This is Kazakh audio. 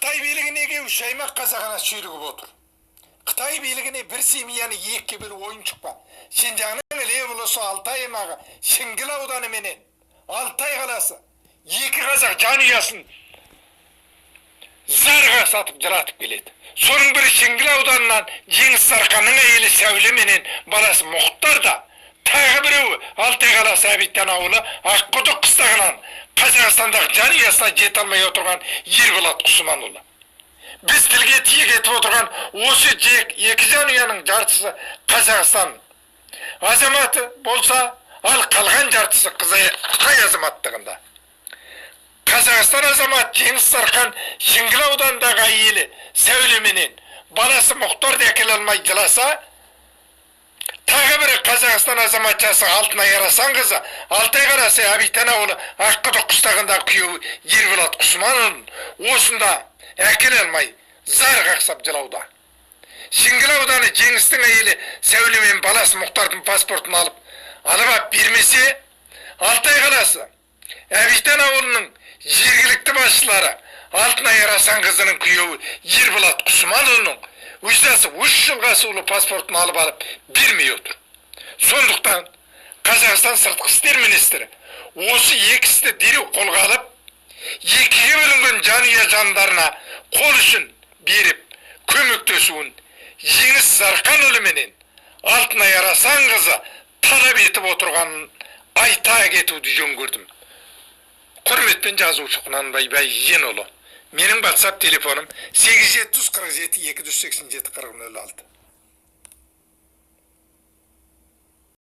Қытай билігіне 3 аймақ қазағына шүйлігіп отыр. Қытай билігіне бір семьяны екіге бөліп ойыншық па. Шинжаңның іле болысы Алтай аймағы, Шіңгіл ауданы менен Алтай қаласы екі қазақ жанұясын зарға сатып жыратып келеді. Соның бірі Шіңгіл ауданынан Жеңіс Сарқанның әйелі Сәуле менен баласы Мұхтар да, тағы біреуі Алтай қаласы Әбиттан ауылы Аққұдық қыстағынан Қазақстандағы жанұясына жете алмай отырған Ерболат Құсманұлы. Біз тілге тиек етіп отырған осы екі жанұяның жартысы Қазақстан азаматы болса, ал қалған жартысы Қытай азаматтығында. Қазақстан азамат Жеңіс Сарқан Шіңгіл ауданындағы әйелі Сәуле менен баласы Мұхтарды әкеле алмай жыласа, тағы бірі Қазақстан азаматшасы Алтынай Арасанқызы Алтай қаласы Әбиттан ауылы Аққұдық қыстағындағы күйеуі Ерболат Құсманұлын осында әкеле алмай зар қақсап жылауда. Шіңгіл ауданы Жеңістің әйелі Сәуле мен баласы Мұхтардың паспортын алып бермесе, Алтай қаласы Әбиттан ауылының жергілікті басшылары Алтынай Арасанқызының күйеуі Ерболат Құсманұлының өздесі 3 жылға сулы паспортын алып бермей отыр. Сондықтан Қазақстан сыртқы істер министрі осы екі істі дереу қолға алып, екіге бөлінген жанұя жандарына қол үшін беріп, көмектесуін Жеңіс Сарқанұлы менен Алтынай Арасанқызы талап етіп отырғанын айта кетуді жөн көрдім. Құрметпен жазушы Құнанбай Байженұлы. Менің WhatsApp телефоным 8747 287 4006.